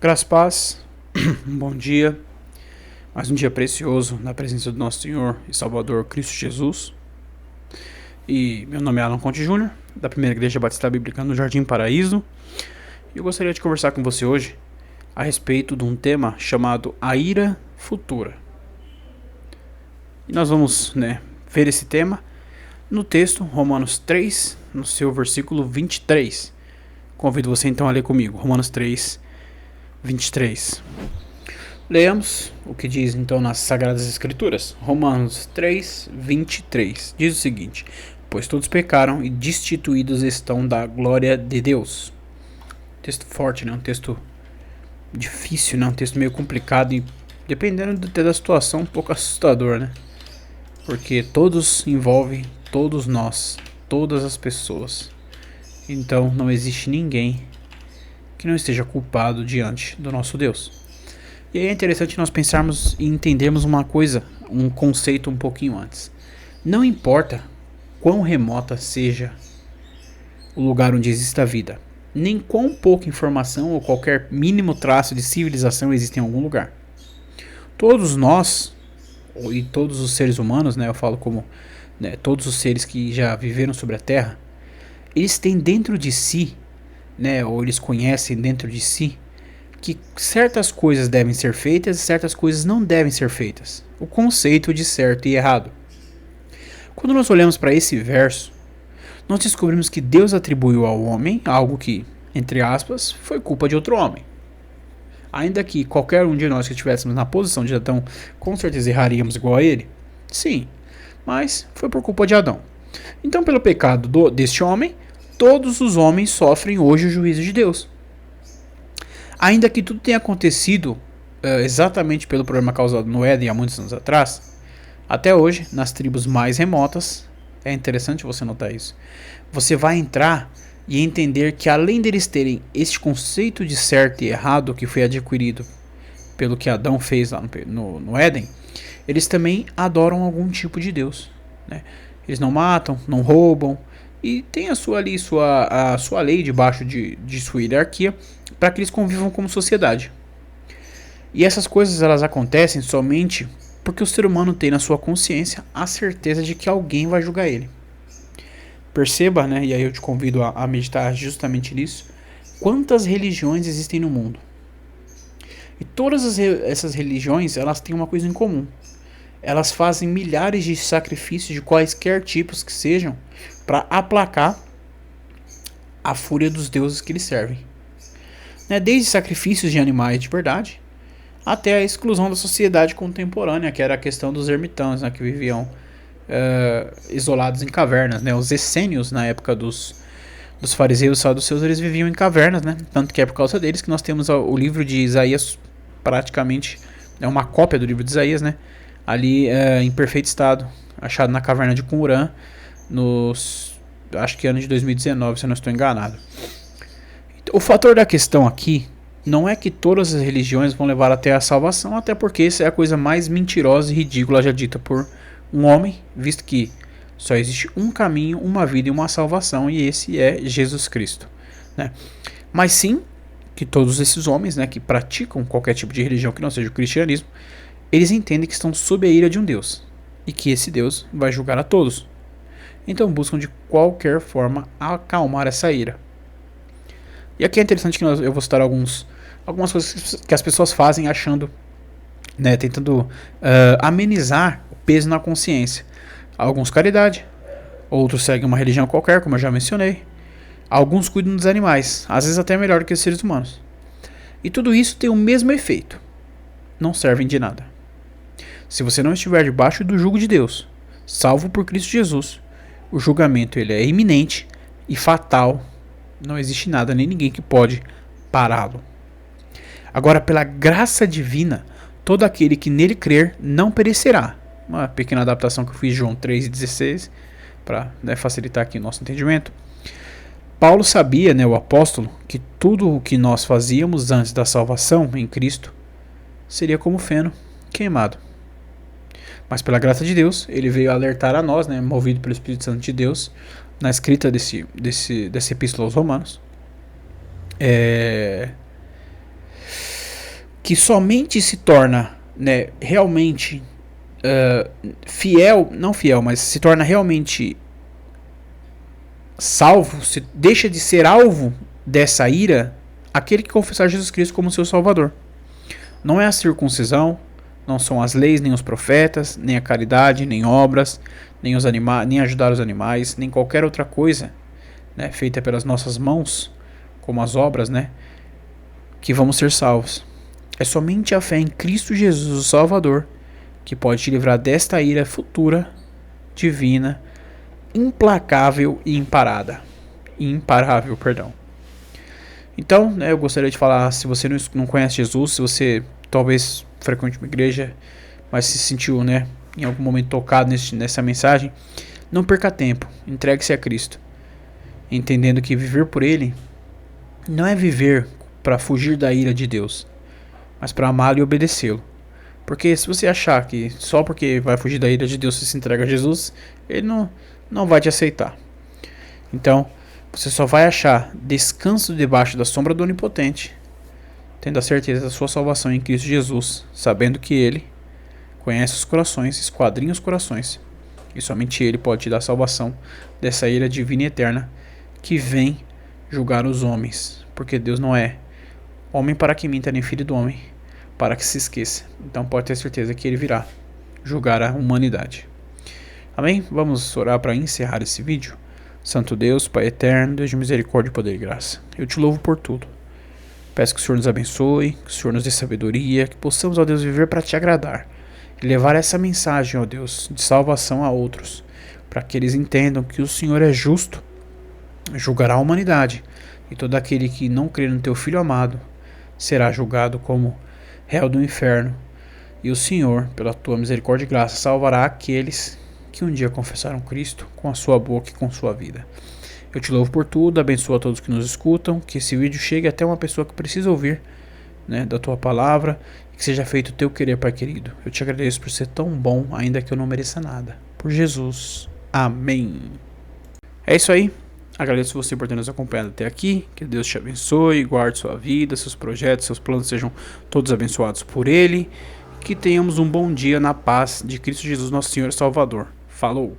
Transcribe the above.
Graças a paz, um bom dia, mais um dia precioso na presença do nosso Senhor e Salvador Cristo Jesus. E meu nome é Alan Conte Júnior, da Primeira Igreja Batista Bíblica no Jardim Paraíso. E eu gostaria de conversar com você hoje a respeito de um tema chamado a ira futura. E nós vamos ver esse tema no texto Romanos 3, no seu versículo 23. Convido você então a ler comigo, Romanos 3, 23. Leamos o que diz então nas Sagradas Escrituras. Romanos 3, 23. Diz o seguinte: pois todos pecaram e destituídos estão da glória de Deus. Texto forte, né? Um texto difícil, né? Um texto meio complicado e, dependendo da situação, um pouco assustador, né? Porque todos envolvem todos nós, todas as pessoas. Então não existe ninguém que não esteja culpado diante do nosso Deus. E aí é interessante nós pensarmos e entendermos uma coisa, um conceito um pouquinho antes. Não importa quão remota seja o lugar onde existe a vida, nem quão pouca informação ou qualquer mínimo traço de civilização existe em algum lugar. Todos nós, e todos os seres humanos, eu falo como todos os seres que já viveram sobre a Terra, eles têm dentro de si, ou eles conhecem dentro de si, que certas coisas devem ser feitas e certas coisas não devem ser feitas. O conceito de certo e errado. Quando nós olhamos para esse verso, nós descobrimos que Deus atribuiu ao homem algo que, entre aspas, foi culpa de outro homem. Ainda que qualquer um de nós que estivéssemos na posição de Adão, com certeza erraríamos igual a ele. Sim, mas foi por culpa de Adão. Então, pelo pecado deste homem, todos os homens sofrem hoje o juízo de Deus. Ainda que tudo tenha acontecido exatamente pelo problema causado no Éden há muitos anos atrás, até hoje, nas tribos mais remotas, é interessante você notar isso, você vai entrar e entender que além deles terem esse conceito de certo e errado que foi adquirido pelo que Adão fez lá no Éden, eles também adoram algum tipo de Deus. Eles não matam, não roubam, e tem a sua lei debaixo de sua hierarquia para que eles convivam como sociedade. E essas coisas elas acontecem somente porque o ser humano tem na sua consciência a certeza de que alguém vai julgar ele. Perceba, e aí eu te convido a meditar justamente nisso, quantas religiões existem no mundo. E todas essas religiões elas têm uma coisa em comum. Elas fazem milhares de sacrifícios de quaisquer tipos que sejam para aplacar a fúria dos deuses que eles servem. Desde sacrifícios de animais de verdade até a exclusão da sociedade contemporânea, que era a questão dos ermitãos, que viviam isolados em cavernas. Os essênios, na época dos fariseus e saduceus, eles viviam em cavernas, tanto que é por causa deles que nós temos o livro de Isaías, praticamente uma cópia do livro de Isaías, ali em perfeito estado, achado na caverna de Qumran, acho que ano de 2019, se eu não estou enganado. O fator da questão aqui não é que todas as religiões vão levar até a salvação, até porque essa é a coisa mais mentirosa e ridícula já dita por um homem, visto que só existe um caminho, uma vida e uma salvação, e esse é Jesus Cristo. Mas sim que todos esses homens que praticam qualquer tipo de religião que não seja o cristianismo, eles entendem que estão sob a ira de um Deus e que esse Deus vai julgar a todos. Então buscam de qualquer forma acalmar essa ira. E aqui é interessante que eu vou citar algumas coisas que as pessoas fazem achando, tentando amenizar o peso na consciência. Alguns caridade, outros seguem uma religião qualquer, como eu já mencionei. Alguns cuidam dos animais, às vezes até melhor que os seres humanos. E tudo isso tem o mesmo efeito. Não servem de nada. Se você não estiver debaixo do jugo de Deus, salvo por Cristo Jesus, o julgamento ele é iminente e fatal. Não existe nada nem ninguém que pode pará-lo. Agora, pela graça divina, todo aquele que nele crer não perecerá. Uma pequena adaptação que eu fiz de João 3,16 para facilitar aqui o nosso entendimento. Paulo sabia, o apóstolo, que tudo o que nós fazíamos antes da salvação em Cristo seria como feno queimado. Mas pela graça de Deus, ele veio alertar a nós, movido pelo Espírito Santo de Deus, na escrita dessa epístola aos Romanos, que somente se torna, né, realmente fiel, não fiel, mas se torna realmente salvo, se deixa de ser alvo dessa ira, aquele que confessar Jesus Cristo como seu Salvador. Não é a circuncisão, não são as leis, nem os profetas, nem a caridade, nem obras, nem os nem ajudar os animais, nem qualquer outra coisa, né, feita pelas nossas mãos, como as obras, né, que vamos ser salvos. É somente a fé em Cristo Jesus, o Salvador, que pode te livrar desta ira futura, divina, implacável e imparável, perdão. Então, né, eu gostaria de falar, se você não conhece Jesus, se você talvez frequente uma igreja, mas se sentiu, né, em algum momento tocado nessa mensagem, não perca tempo, entregue-se a Cristo, entendendo que viver por Ele não é viver para fugir da ira de Deus, mas para amá-lo e obedecê-lo. Porque se você achar que só porque vai fugir da ira de Deus você se entrega a Jesus, Ele não vai te aceitar. Então, você só vai achar descanso debaixo da sombra do Onipotente, tendo a certeza da sua salvação em Cristo Jesus, sabendo que Ele conhece os corações, esquadrinha os corações, e somente Ele pode te dar salvação dessa ira divina e eterna que vem julgar os homens, porque Deus não é homem para que minta, nem filho do homem para que se esqueça. Então pode ter certeza que Ele virá julgar a humanidade. Amém? Vamos orar para encerrar esse vídeo. Santo Deus, Pai eterno, Deus de misericórdia, poder e graça, eu te louvo por tudo. Peço que o Senhor nos abençoe, que o Senhor nos dê sabedoria, que possamos, ó Deus, viver para te agradar e levar essa mensagem, ó Deus, de salvação a outros, para que eles entendam que o Senhor é justo, julgará a humanidade, e todo aquele que não crer no teu Filho amado será julgado como réu do inferno, e o Senhor, pela tua misericórdia e graça, salvará aqueles que um dia confessaram Cristo com a sua boca e com sua vida. Eu te louvo por tudo, abençoa a todos que nos escutam, que esse vídeo chegue até uma pessoa que precisa ouvir, né, da tua palavra, e que seja feito o teu querer, Pai querido. Eu te agradeço por ser tão bom, ainda que eu não mereça nada. Por Jesus. Amém. É isso aí. Agradeço você por ter nos acompanhado até aqui. Que Deus te abençoe, guarde sua vida, seus projetos, seus planos sejam todos abençoados por Ele. Que tenhamos um bom dia na paz de Cristo Jesus, nosso Senhor e Salvador. Falou!